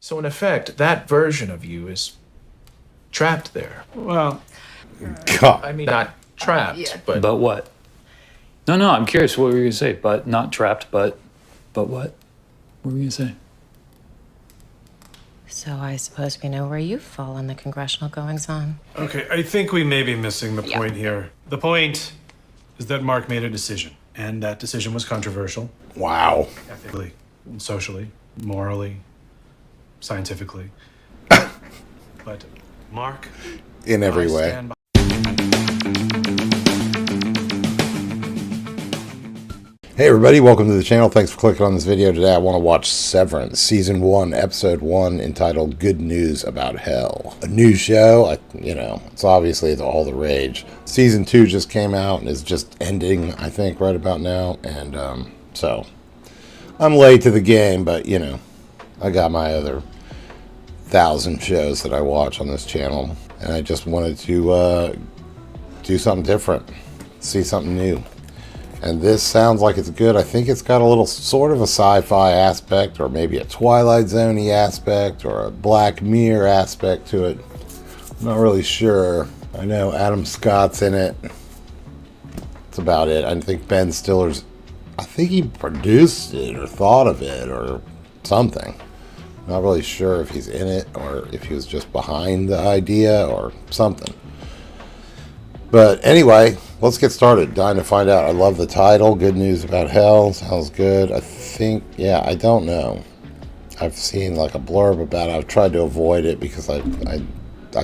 So in effect, that version of you is trapped there. Well, God. I mean, not trapped, but... But what? No, I'm curious what were you going to say. But not trapped, but what? What were you going to say? So I suppose we know where you fall in the congressional goings-on. okay, I think we may be missing the point here. The point is that Mark made a decision, and that decision was controversial. Wow. Ethically, socially, morally, scientifically. But Mark, In every I way. stand by- Hey everybody, welcome to the channel. Thanks for clicking on this video today. I want to watch Severance, Season 1, Episode 1, entitled Good News About Hell. A new show, it's obviously all the rage. Season 2 just came out and is just ending, I think, right about now. And so, I'm late to the game, but, I got my other 1,000 shows that I watch on this channel. And I just wanted to do something different, see something new. And this sounds like it's good. I think it's got a little sort of a sci-fi aspect, or maybe a Twilight Zone-y aspect, or a Black Mirror aspect to it. I'm not really sure. I know Adam Scott's in it. That's about it. I think Ben Stiller's... I think he produced it, or thought of it, or something. Not really sure if he's in it, or if he was just behind the idea, or something. But anyway, let's get started. Dying to find out. I love the title. Good News About Hell. Sounds good. I think, I don't know. I've seen like a blurb about it. I've tried to avoid it because I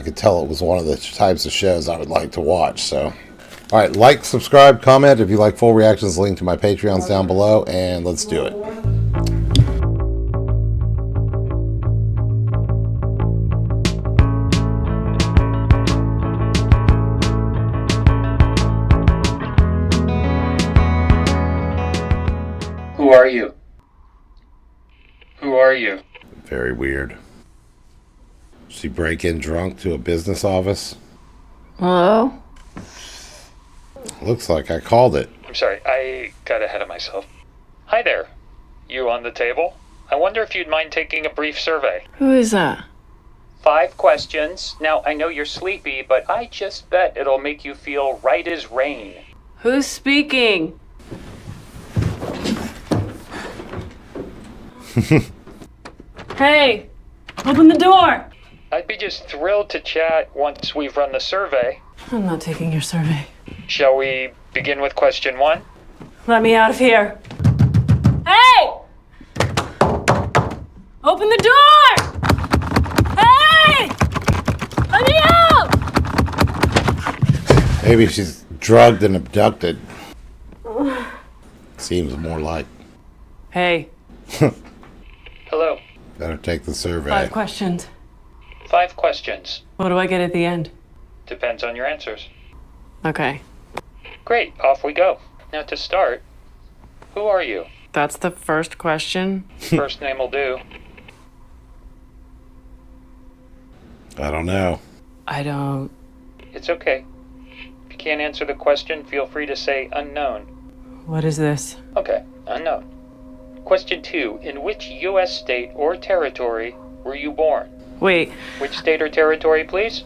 could tell it was one of the types of shows I would like to watch. So, all right, like, subscribe, comment. If you like full reactions, link to my Patreon's down below, and let's do it. Who are you? Who are you? Very weird. She break in drunk to a business office. Hello? Looks like I called it. I'm sorry, I got ahead of myself. Hi there. You on the table? I wonder if you'd mind taking a brief survey. Who is that? 5 questions. Now, I know you're sleepy, but I just bet it'll make you feel right as rain. Who's speaking? Hey, open the door. I'd be just thrilled to chat once we've run the survey. I'm not taking your survey. Shall we begin with question 1? Let me out of here. Hey! Open the door! Hey! Let me out! Maybe she's drugged and abducted. Seems more like. Hey, Hello. Better take the survey. 5 questions. 5 questions. What do I get at the end? Depends on your answers. Okay, Great, off we go. Now to start, who are you? that's the first question. First name will do. I don't know. I don't... It's okay. If you can't answer the question, feel free to say unknown. What is this? Okay, unknown. Question 2. In which U.S. state or territory were you born? Wait, Which state or territory, please?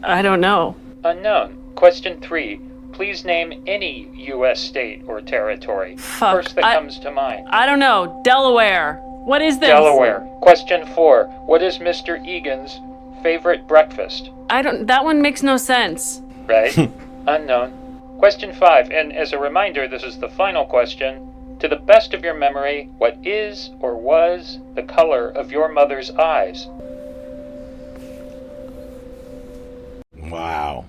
I don't know. Unknown. Question 3. Please name any U.S. state or territory. Fuck, First that comes to mind. I don't know. Delaware. What is this? Delaware. Question 4. What is Mr. Egan's favorite breakfast? That one makes no sense. Right? Unknown. Question 5. And as a reminder, this is the final question. To the best of your memory, what is or was the color of your mother's eyes? Wow.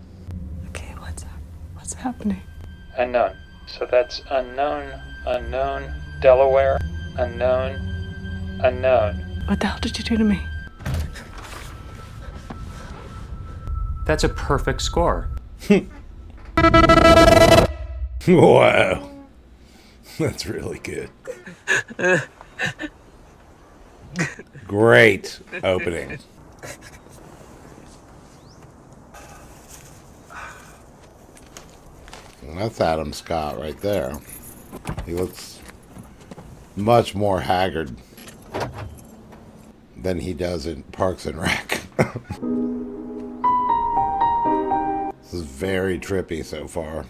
Okay, what's happening? Unknown. So that's unknown, unknown, Delaware, unknown, unknown. What the hell did you do to me? That's a perfect score. Wow. That's really good. Great opening. And that's Adam Scott right there. He looks much more haggard than he does in Parks and Rec. This is very trippy so far.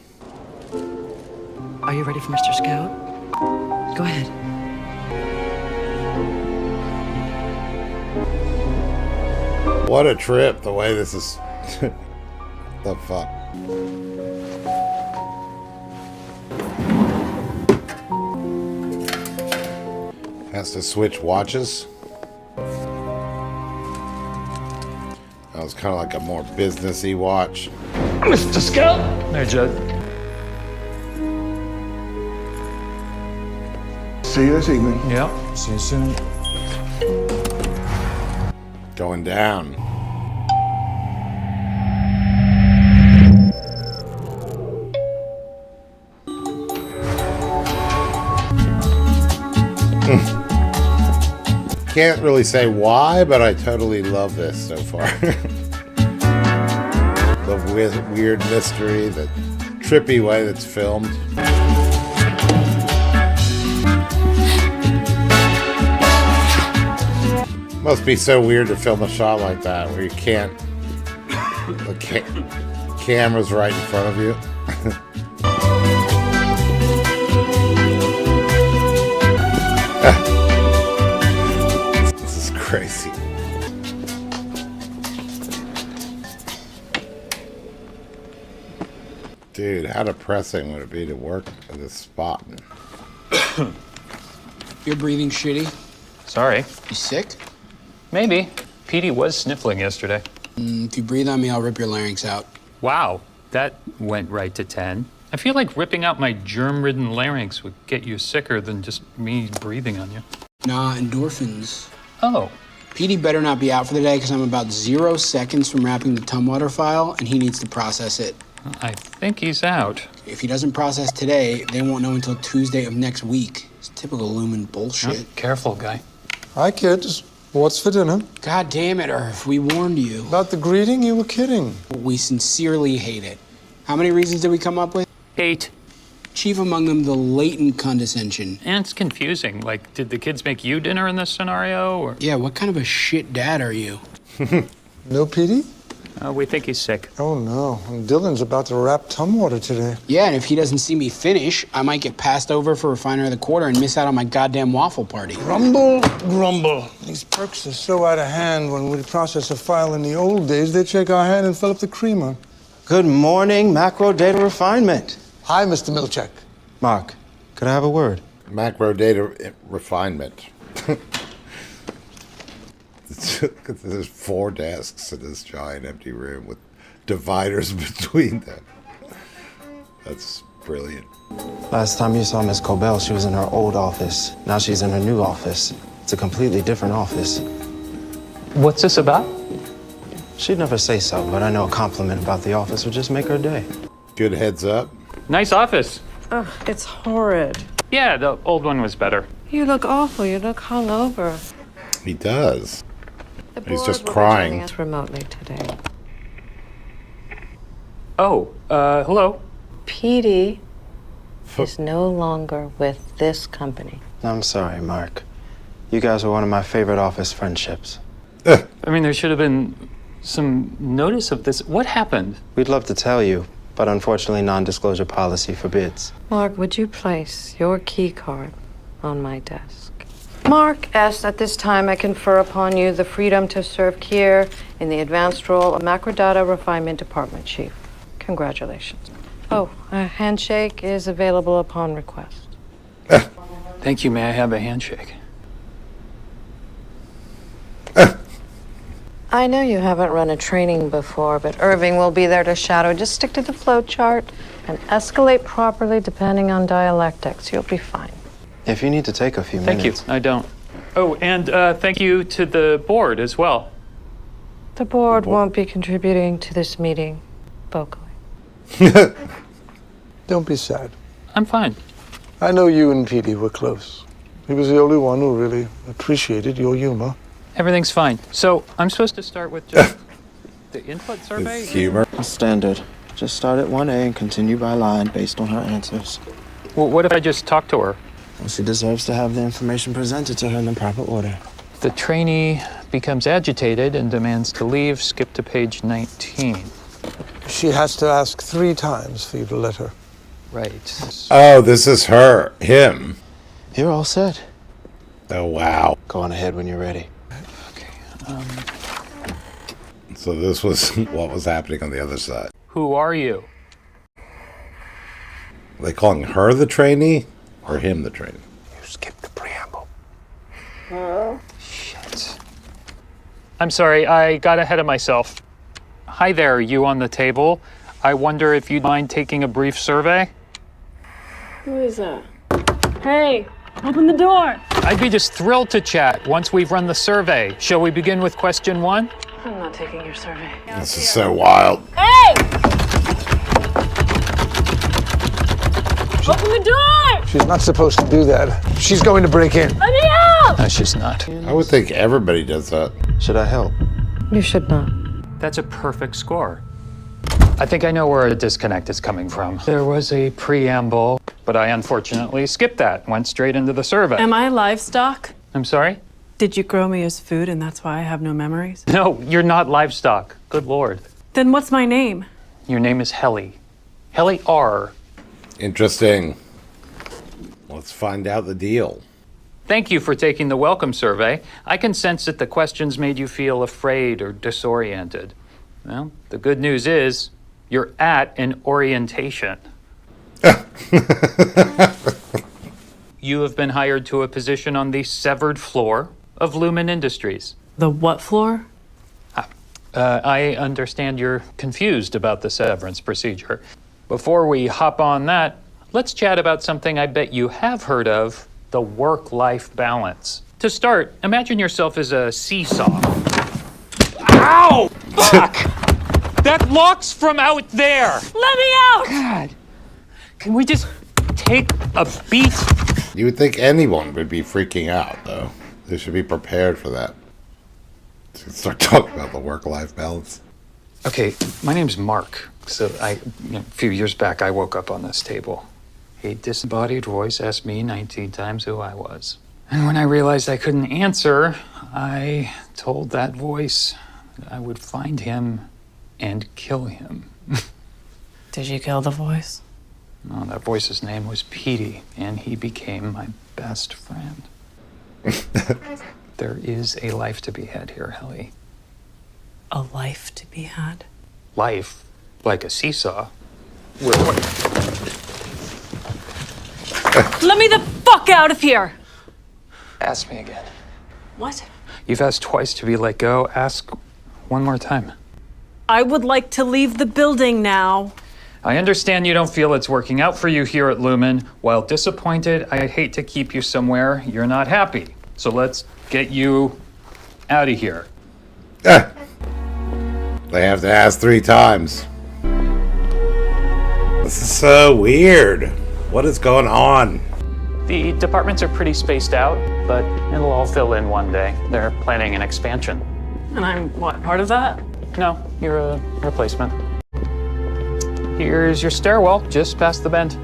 Are you ready for Mr. Scout? Go ahead. What a trip, the way this is... the fuck? Has to switch watches. That was kind of like a more businessy watch. Mr. Scout! There, Judd. See you this evening. Yeah. See you soon. Going down. Can't really say why, but I totally love this so far. The weird mystery, the trippy way that's filmed. Must be so weird to film a shot like that where you can't... the camera's right in front of you. This is crazy. Dude, how depressing would it be to work at this spot? You're breathing shitty. Sorry. You sick? Maybe. Petey was sniffling yesterday. If you breathe on me, I'll rip your larynx out. Wow, that went right to 10. I feel like ripping out my germ-ridden larynx would get you sicker than just me breathing on you. Nah, endorphins. Oh. Petey better not be out for the day because I'm about 0 seconds from wrapping the Tumwater file and he needs to process it. I think he's out. If he doesn't process today, they won't know until Tuesday of next week. It's typical Lumen bullshit. Oh, careful, guy. Hi, kids. What's for dinner? God damn it, Irv. We warned you. About the greeting? You were kidding. We sincerely hate it. How many reasons did we come up with? 8. Chief among them, the latent condescension. And it's confusing. Like, did the kids make you dinner in this scenario, or? Yeah, what kind of a shit dad are you? No Petey? We think he's sick. Oh, no. And Dylan's about to wrap Tumwater today. Yeah, and if he doesn't see me finish, I might get passed over for Refiner of the Quarter and miss out on my goddamn waffle party. Grumble, grumble. These perks are so out of hand. When we process a file in the old days, they'd shake our hand and fill up the creamer. Good morning, macro data refinement. Hi, Mr. Milchek. Mark, could I have a word? Macro data refinement. There's 4 desks in this giant empty room with dividers between them. That's brilliant. Last time you saw Miss Cobell, she was in her old office. Now she's in her new office. It's a completely different office. What's this about? She'd never say so, but I know a compliment about the office would just make her day. Good heads up. Nice office. Ugh, it's horrid. Yeah, the old one was better. You look awful. You look hungover. He does. The He's board just will be crying. joining us remotely today. Oh, hello. Petey is no longer with this company. I'm sorry, Mark. You guys were one of my favorite office friendships. I mean, there should have been some notice of this. What happened? We'd love to tell you, but unfortunately non-disclosure policy forbids. Mark, would you place your key card on my desk? Mark S., at this time I confer upon you the freedom to serve here in the advanced role of Macrodata Refinement Department Chief. Congratulations. Oh, a handshake is available upon request. Thank you. May I have a handshake? I know you haven't run a training before, but Irving will be there to shadow. Just stick to the flow chart and escalate properly depending on dialectics. You'll be fine. If you need to take a few Thank minutes... you. I don't. Oh, and thank you to the board as well. The board won't be contributing to this meeting vocally. Don't be sad. I'm fine. I know you and Petey were close. He was the only one who really appreciated your humor. Everything's fine. So I'm supposed to start with just the input survey? His humor. Standard. Just start at 1A and continue by line based on her answers. Well, what if I just talk to her? Well, she deserves to have the information presented to her in the proper order. The trainee becomes agitated and demands to leave. Skip to page 19. She has to ask 3 times for you to let her. Right. Oh, this is him. You're all set. Oh, wow. Go on ahead when you're ready. So this was what was happening on the other side. Who are you? Are they calling her the trainee or him the trainee? You skipped the preamble. Shit. I'm sorry, I got ahead of myself. Hi there, you on the table. I wonder if you'd mind taking a brief survey? Who is that? Hey, open the door. I'd be just thrilled to chat once we've run the survey. Shall we begin with question 1? I'm not taking your survey. This is so wild. Hey! Open the door! She's not supposed to do that. She's going to break in. Let me out! No, she's not. I would think everybody does that. Should I help? You should not. That's a perfect score. I think I know where a disconnect is coming from. There was a preamble, but I unfortunately skipped that. Went straight into the survey. Am I livestock? I'm sorry? Did you grow me as food and that's why I have no memories? No, you're not livestock. Good Lord. Then what's my name? Your name is Helly. Helly R. Interesting. Let's find out the deal. Thank you for taking the welcome survey. I can sense that the questions made you feel afraid or disoriented. Well, the good news is you're at an orientation. You have been hired to a position on the severed floor of Lumen Industries. The what floor? I understand you're confused about the severance procedure. Before we hop on that, let's chat about something I bet you have heard of, the work-life balance. To start, imagine yourself as a seesaw. Ow! Fuck! That locks from out there! Let me out! God. Can we just take a beat? You would think anyone would be freaking out, though. They should be prepared for that. Start talking about the work-life balance. Okay, my name's Mark. So a few years back, I woke up on this table. A disembodied voice asked me 19 times who I was. And when I realized I couldn't answer, I told that voice that I would find him and kill him. Did you kill the voice? No, that voice's name was Petey, and he became my best friend. There is a life to be had here, Helly. A life to be had? Life, like a seesaw. Let me the fuck out of here! Ask me again. What? You've asked twice to be let go. Ask one more time. I would like to leave the building now. I understand you don't feel it's working out for you here at Lumen. While disappointed, I'd hate to keep you somewhere you're not happy. So let's get you out of here. They have to ask 3 times. This is so weird. What is going on? The departments are pretty spaced out, but it'll all fill in one day. They're planning an expansion. And I'm, what, part of that? No, you're a replacement. Here's your stairwell, just past the bend.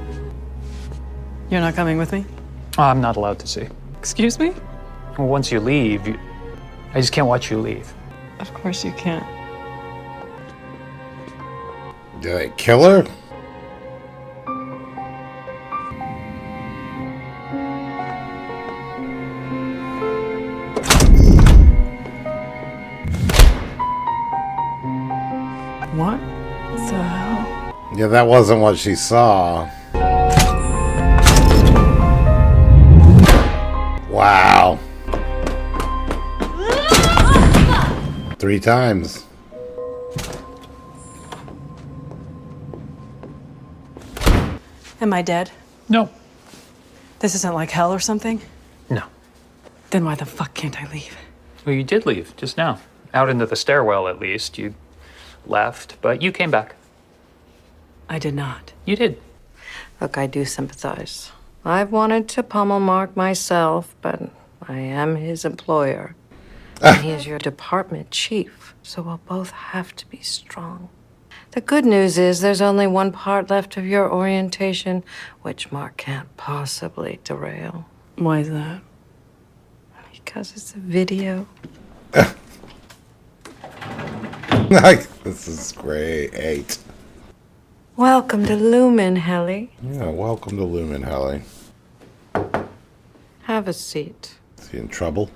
You're not coming with me? I'm not allowed to see. Excuse me? Well, once you leave, I just can't watch you leave. Of course you can't. Did they kill her? What the hell? Yeah, that wasn't what she saw. Wow. 3 times. Am I dead? No. This isn't like hell or something? No. Then why the fuck can't I leave? Well, you did leave just now. Out into the stairwell, at least. You left, but you came back. I did not. You did. Look, I do sympathize. I've wanted to pummel Mark myself, but I am his employer. And he is your department chief, so we'll both have to be strong. The good news is there's only one part left of your orientation, which Mark can't possibly derail. Why is that? Because it's a video. Like, this is great. Welcome to Lumen, Helly. Yeah, welcome to Lumen, Helly. Have a seat. Is he in trouble?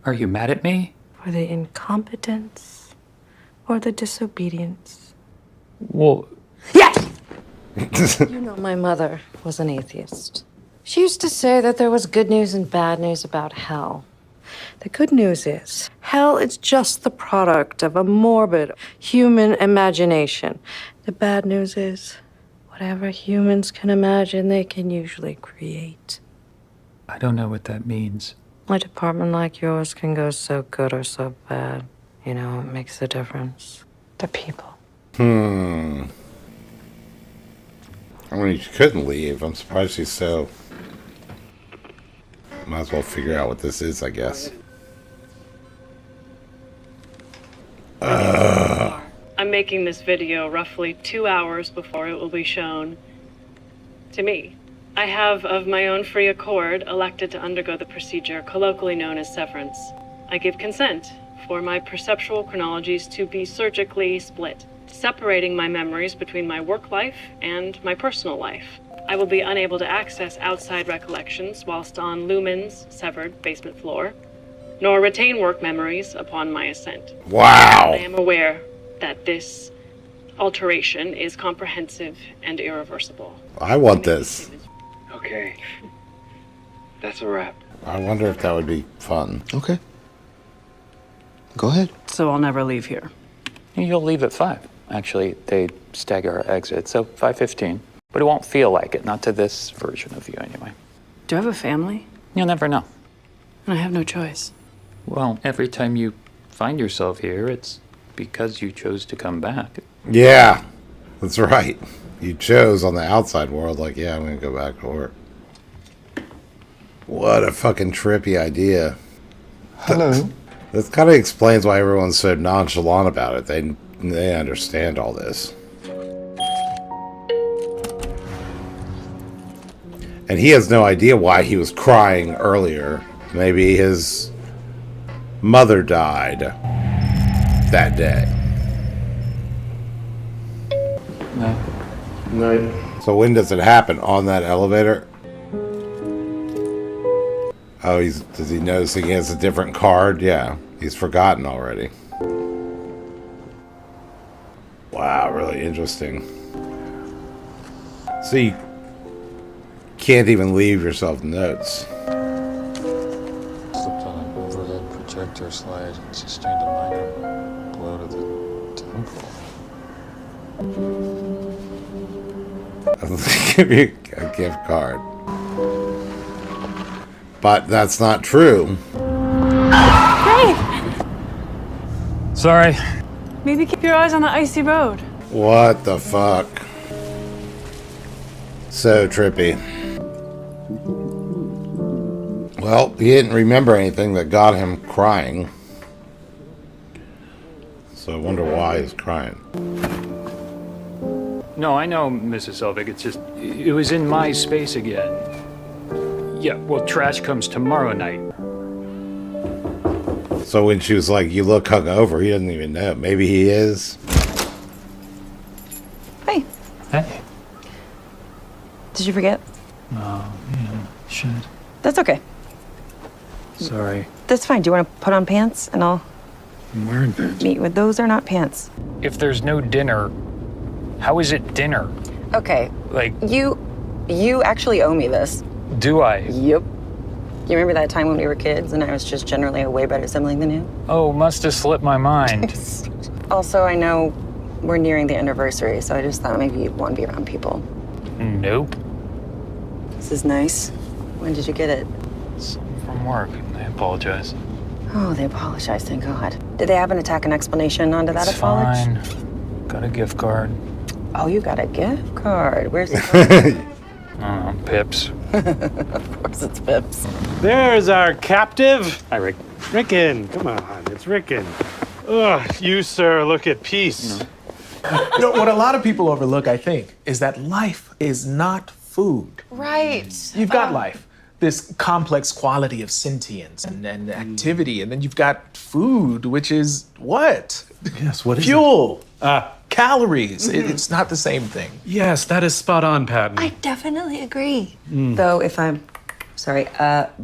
Are you mad at me? For the incompetence or the disobedience? Well, Yes! You know, my mother was an atheist. She used to say that there was good news and bad news about hell. The good news is, hell is just the product of a morbid human imagination. The bad news is, whatever humans can imagine, they can usually create. I don't know what that means. A department like yours can go so good or so bad. You know, it makes a difference. The people. I mean, she couldn't leave. I'm surprised she's so... Might as well figure out what this is, I guess. I'm making this video roughly 2 hours before it will be shown to me. I have, of my own free accord, elected to undergo the procedure colloquially known as severance. I give consent for my perceptual chronologies to be surgically split, separating my memories between my work life and my personal life. I will be unable to access outside recollections whilst on Lumen's severed basement floor, nor retain work memories upon my ascent. Wow! I am aware that this alteration is comprehensive and irreversible. I want this. Okay. That's a wrap. I wonder if that would be fun. Okay. Go ahead. So I'll never leave here. You'll leave at 5. Actually, they stagger our exit, so 5:15. But it won't feel like it, not to this version of you anyway. Do I have a family? You'll never know. And I have no choice. Well, every time you find yourself here, it's because you chose to come back. Yeah, that's right. You chose on the outside world, like, yeah, I'm gonna go back to work. What a fucking trippy idea. Hello. This kind of explains why everyone's so nonchalant about it. They understand all this. And he has no idea why he was crying earlier. Maybe his mother died that day. No. So when does it happen? On that elevator? Oh, does he notice he has a different card? Yeah, he's forgotten already. Wow, really interesting. So you can't even leave yourself notes. Slipped on an overhead projector slide and sustained a minor blow to the temple. I'll give you a gift card. But that's not true. Hey! Sorry. Maybe keep your eyes on the icy road. What the fuck? So trippy. Well, he didn't remember anything that got him crying. So I wonder why he's crying. No, I know, Mrs. Selvig. It's just, it was in my space again. Yeah, well, trash comes tomorrow night. So when she was like, you look hungover, he doesn't even know. Maybe he is. Hey. Hey. Did you forget? Oh, yeah, shit. That's okay. Sorry. That's fine. Do you want to put on pants and I'll I'm wearing pants. meet with those are not pants. If there's no dinner, how is it dinner? Okay. Like, You actually owe me this. do I? Yep. You remember that time when we were kids and I was just generally a way better sibling than you? Oh, must have slipped my mind. Also, I know we're nearing the anniversary, so I just thought maybe you'd want to be around people. Nope. This is nice. When did you get it? From work. I apologize. Oh, they apologized, thank God. Did they have an attack and explanation onto that It's apology? fine. Got a gift card. Oh, you got a gift card. Where's it? Pips. Of course it's Pips. There's our captive. Hi, Rick. Rickon, come on, it's Rickon. Ugh, you, sir, look at peace. You know, what a lot of people overlook, I think, is that life is not food. Right. You've got life. this complex quality of sentience and activity, and then you've got food, which is what? Yes, what is Fuel. Calories. It's not the same thing. Yes, that is spot on, Patton. I definitely agree. Though, if I'm sorry,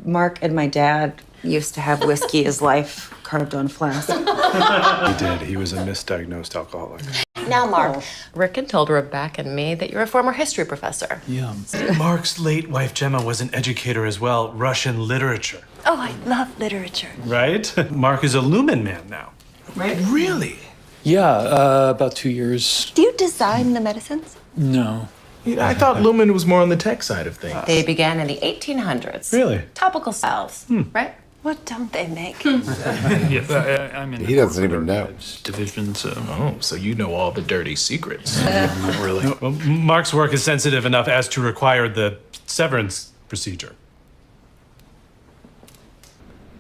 Mark and my dad used to have whiskey as life carved on flask. He did. He was a misdiagnosed alcoholic. Now, Mark. Rickon told Rebecca and me that you're a former history professor. Yeah. Mark's late wife, Gemma, was an educator as well, Russian literature. Oh, I love literature. Right? Mark is a Lumen man now. Right? Really? Yeah, about 2 years. Do you design the medicines? No. I thought Lumen was more on the tech side of things. They began in the 1800s. Really? Topical salves, right? What don't they make? Yes, I'm in. He doesn't even know. Division, so. Oh, so you know all the dirty secrets. Not really. Well, Mark's work is sensitive enough as to require the severance procedure.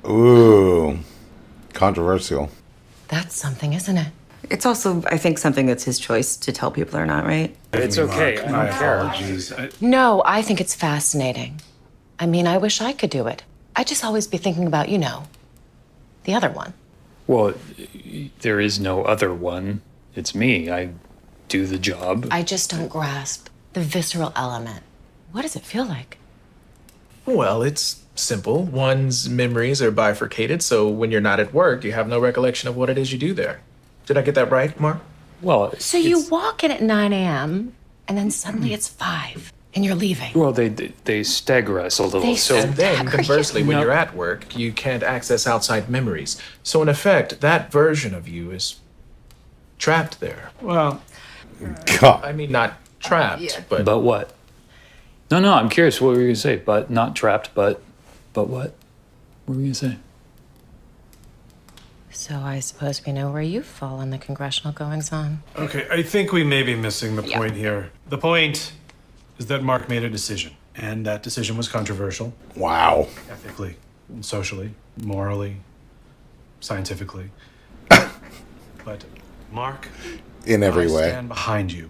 Ooh, controversial. That's something, isn't it? It's also, I think, something that's his choice to tell people or not, right? It's okay. I My don't care. apologies. No, I think it's fascinating. I mean, I wish I could do it. I'd just always be thinking about, the other one. Well, there is no other one. It's me. I do the job. I just don't grasp the visceral element. What does it feel like? Well, it's simple. One's memories are bifurcated, so when you're not at work, you have no recollection of what it is you do there. Did I get that right, Mark? Well, So you walk in at 9 a.m., and then suddenly it's 5, and you're leaving. Well, they stagger us a little. They So And then, conversely, when No. you're at work, you can't access outside memories. So in effect, that version of you is trapped there. Well, God. I mean, not trapped, but But what? No, I'm curious. What were you gonna say? But not trapped. But what? What were you gonna say? So I suppose we know where you fall on the congressional goings-on. okay, I think we may be missing the point here. The point is that Mark made a decision, and that decision was controversial, Wow. ethically, socially, morally, scientifically. But Mark, In every I way. stand behind you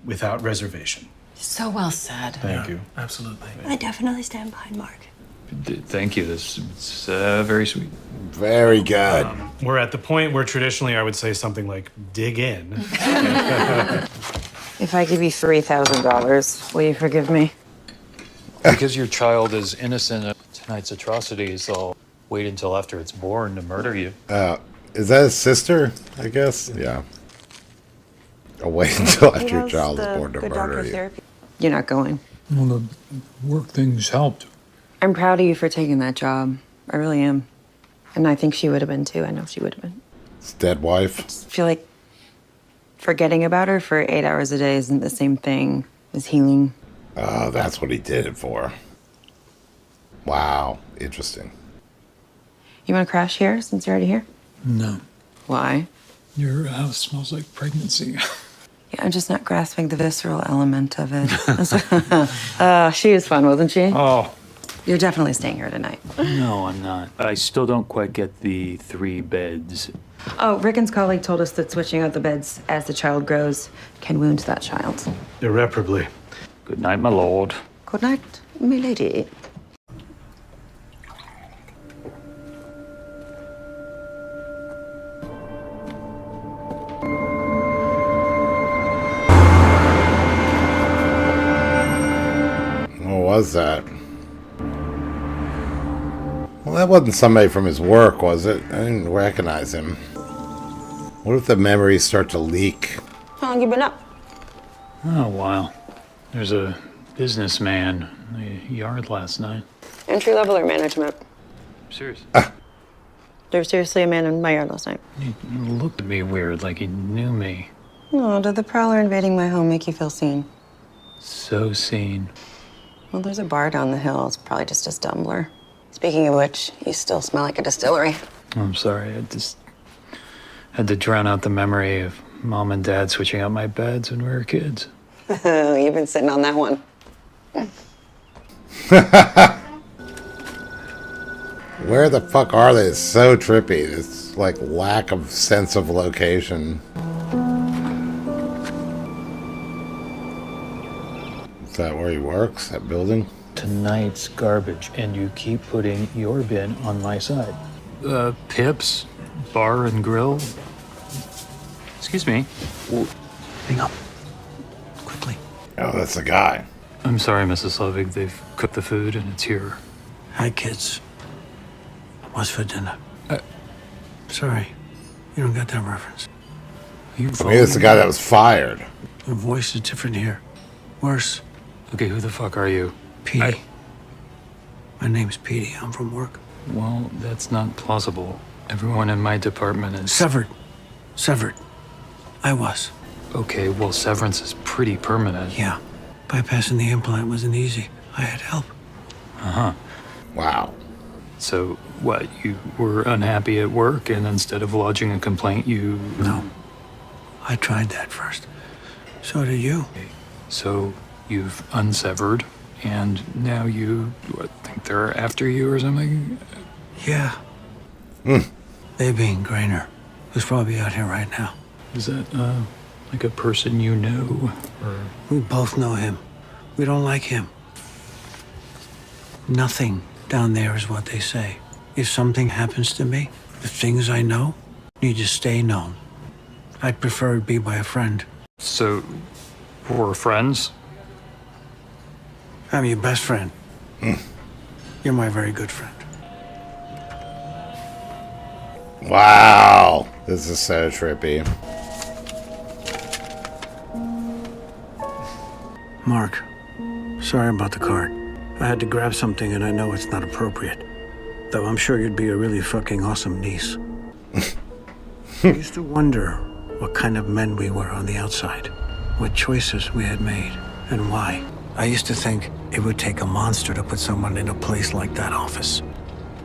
without reservation. So well said. Thank you. absolutely. I definitely stand behind Mark. Thank you. It's very sweet. Very good. We're at the point where traditionally I would say something like, dig in. If I give you $3,000, will you forgive me? Because your child is innocent of tonight's atrocities, I'll wait until after it's born to murder you. Is that his sister? I guess. Yeah. I'll wait until after your child is born to murder you. You're not going. Well, the work things helped. I'm proud of you for taking that job. I really am. And I think she would have been too. I know she would have been. His dead wife. I feel like forgetting about her for 8 hours a day isn't the same thing as healing. Oh, that's what he did it for. Wow. Interesting. You want to crash here since you're already here? No. Why? Your house smells like pregnancy. Yeah, I'm just not grasping the visceral element of it. She was fun, wasn't she? Oh. You're definitely staying here tonight. No, I'm not. I still don't quite get the 3 beds. Oh, Rickon's colleague told us that switching out the beds as the child grows can wound that child. Irreparably. Good night, my lord. Good night, milady. What was that? Well, that wasn't somebody from his work, was it? I didn't recognize him. What if the memories start to leak? How long you been up? Oh, wow. There's a businessman in the yard last night. Entry level or management? Seriously. There was seriously a man in my yard last night. He looked at me weird, like he knew me. Oh, did the prowler invading my home make you feel seen? So seen. Well, there's a bar down the hill. It's probably just a stumbler. Speaking of which, you still smell like a distillery. I'm sorry, I just had to drown out the memory of Mom and Dad switching out my beds when we were kids. You've been sitting on that one. Where the fuck are they? It's so trippy. It's like lack of sense of location. Is that where he works? That building? tonight's garbage, and you keep putting your bin on my side. Pips, Bar and Grill. Excuse me. Hang up. Quickly. Oh, that's the guy. I'm sorry, Mrs. Slovig. They've cooked the food and it's here. Hi, kids. What's for dinner? Sorry, you don't get that reference. I mean, it's the guy that was fired. Your voice is different here. Worse. Okay, who the fuck are you? Petey. My name's Petey. I'm from work. Well, that's not plausible. Everyone in my department is... Severed. I was. Okay, well, severance is pretty permanent. Yeah. Bypassing the implant wasn't easy. I had help. Uh-huh. Wow. So, what, you were unhappy at work, and instead of lodging a complaint, you... No. I tried that first. So did you. So, you've unsevered, and now you, think they're after you or something? Yeah. They being Grainer, who's probably out here right now. Is that, like a person you know, or... We both know him. We don't like him. Nothing down there is what they say. If something happens to me, the things I know need to stay known. I'd prefer it be by a friend. So, we're friends? I'm your best friend. You're my very good friend. Wow. This is so trippy. Mark, sorry about the card. I had to grab something and I know it's not appropriate. Though I'm sure you'd be a really fucking awesome niece. I used to wonder what kind of men we were on the outside, what choices we had made, and why. I used to think it would take a monster to put someone in a place like that office,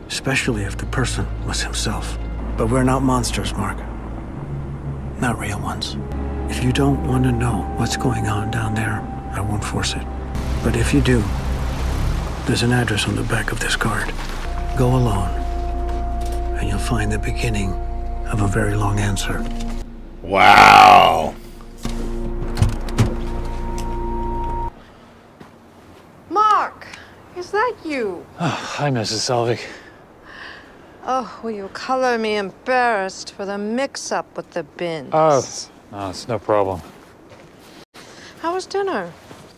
especially if the person was himself. But we're not monsters, Mark. Not real ones. If you don't want to know what's going on down there, I won't force it. But if you do, there's an address on the back of this card. Go alone, and you'll find the beginning of a very long answer. Wow. Mark, is that you? Oh, hi, Mrs. Selvig. Oh, will you color me embarrassed for the mix-up with the bins? No, it's no problem. How was dinner?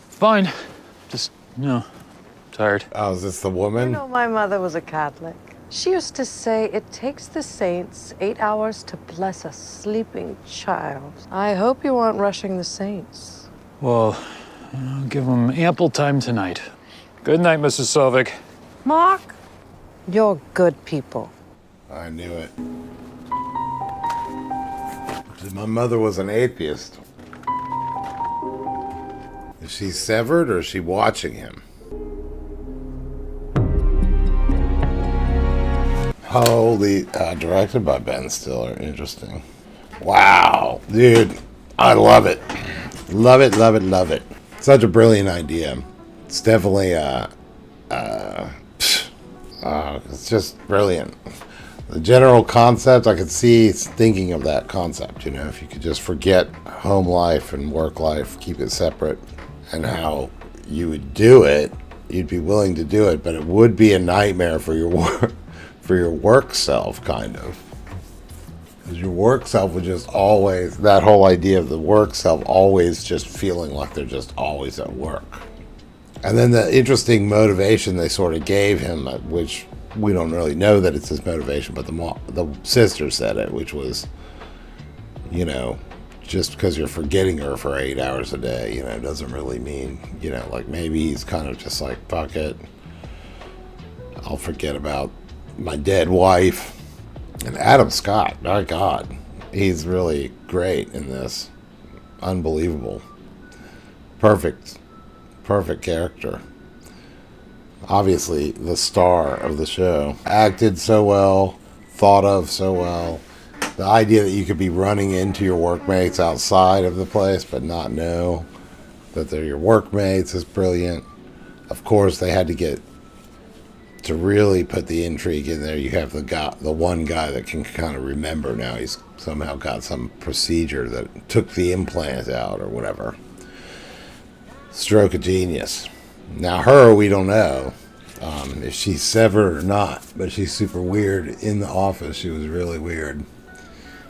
Fine. Just, tired. Oh, is this the You woman? know, my mother was a Catholic. She used to say it takes the saints 8 hours to bless a sleeping child. I hope you aren't rushing the saints. Well, I'll give them ample time tonight. Good night, Mrs. Selvig. Mark, you're good people. I knew it. My mother was an atheist. Is she severed or is she watching him? Holy, directed by Ben Stiller. Interesting. Wow, dude, I love it. Love it, love it, love it. Such a brilliant idea. It's definitely, it's just brilliant. The general concept, I could see thinking of that concept, you know, if you could just forget home life and work life, keep it separate, and how you would do it, you'd be willing to do it, but it would be a nightmare for your work, for your work self, kind of. Because your work self would just always, that whole idea of the work self always just feeling like they're just always at work. And then the interesting motivation they sort of gave him, which we don't really know that it's his motivation, but the sister said it, which was, you know, just because you're forgetting her for 8 hours a day, you know, doesn't really mean, you know, like maybe he's kind of just like, fuck it, I'll forget about my dead wife. And Adam Scott, my God, he's really great in this. Unbelievable. Perfect character. Obviously the star of the show. Acted so well, thought of so well. The idea that you could be running into your workmates outside of the place but not know that they're your workmates is brilliant. Of course, they had to get to really put the intrigue in there. You have the one guy that can kind of remember now. He's somehow got some procedure that took the implant out or whatever. Stroke of genius. Now her, we don't know if she's severed or not, but she's super weird. In the office, she was really weird.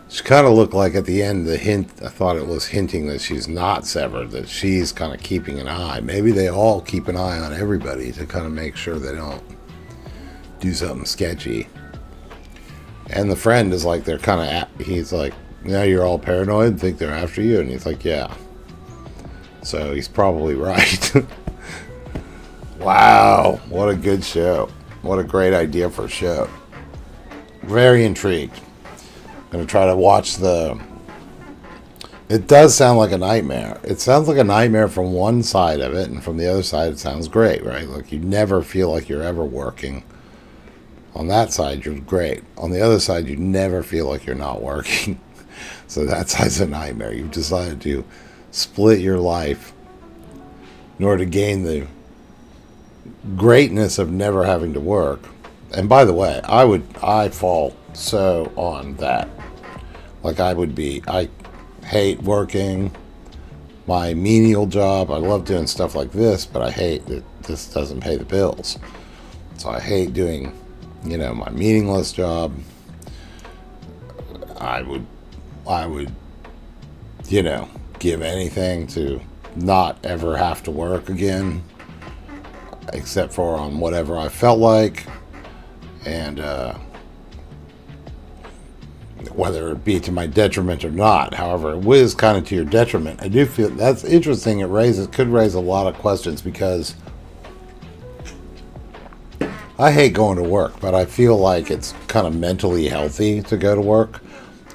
She kind of looked like at the end, the hint, I thought it was hinting that she's not severed, that she's kind of keeping an eye. Maybe they all keep an eye on everybody to kind of make sure they don't do something sketchy. And the friend is like, they're kind of, he's like, now you're all paranoid and think they're after you. And he's like, yeah. So he's probably right. Wow, what a good show. What a great idea for a show. Very intrigued. I'm going to try to watch the... It does sound like a nightmare. It sounds like a nightmare from one side of it, and from the other side it sounds great, right? Like you never feel like you're ever working. On that side, you're great. On the other side, you never feel like you're not working. So that side's a nightmare. You've decided to split your life in order to gain the greatness of never having to work. And by the way, I fall so on that. Like I hate working my menial job. I love doing stuff like this, but I hate that this doesn't pay the bills. So I hate doing, my meaningless job. I would, give anything to not ever have to work again, except for on whatever I felt like, and whether it be to my detriment or not. However, it was kind of to your detriment. I do feel that's interesting. It could raise a lot of questions, because I hate going to work, but I feel like it's kind of mentally healthy to go to work.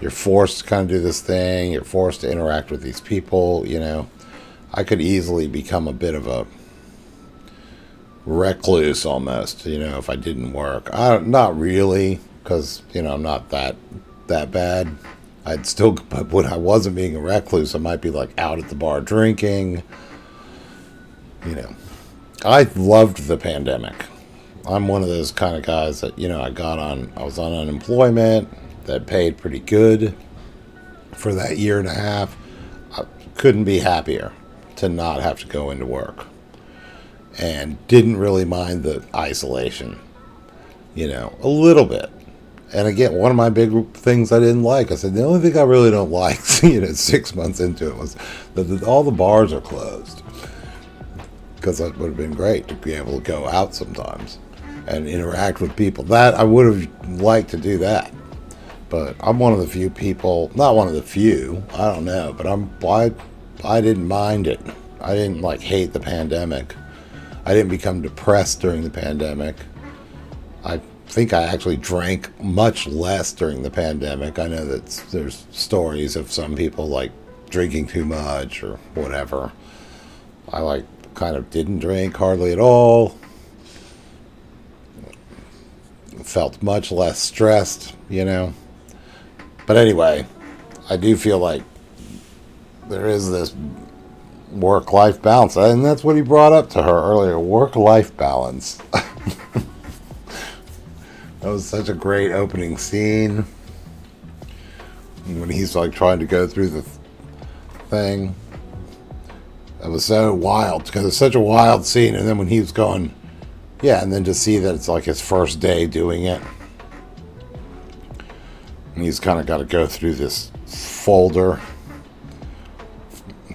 You're forced to kind of do this thing. You're forced to interact with these people, I could easily become a bit of a recluse almost, if I didn't work. Not really, because, I'm not that bad. But when I wasn't being a recluse, I might be like out at the bar drinking. I loved the pandemic. I'm one of those kind of guys that, I was on unemployment that paid pretty good for that year and a half. I couldn't be happier to not have to go into work, and didn't really mind the isolation, a little bit. And again, one of my big things I didn't like, I said, the only thing I really don't like, 6 months into it, was that all the bars are closed. Because that would have been great to be able to go out sometimes and interact with people. That I would have liked to do that. But I'm one of the few people, not one of the few, I don't know, but I didn't mind it. I didn't hate the pandemic. I didn't become depressed during the pandemic. I think I actually drank much less during the pandemic. I know that there's stories of some people drinking too much or whatever. I kind of didn't drink hardly at all. Felt much less stressed, But anyway, I do feel like there is this work-life balance, and that's what he brought up to her earlier, work-life balance. That was such a great opening scene when he's trying to go through the thing. It was so wild, because it's such a wild scene, and then when he was going, and then to see that it's his first day doing it, and he's kind of got to go through this folder.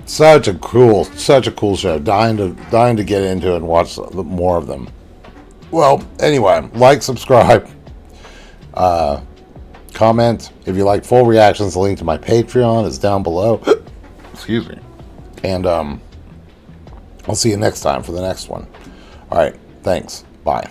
Such a cool show. Dying to get into it and watch more of them. Well, anyway, subscribe, comment. If you like full reactions, the link to my Patreon is down below. Excuse me. And I'll see you next time for the next one. All right, thanks. Bye.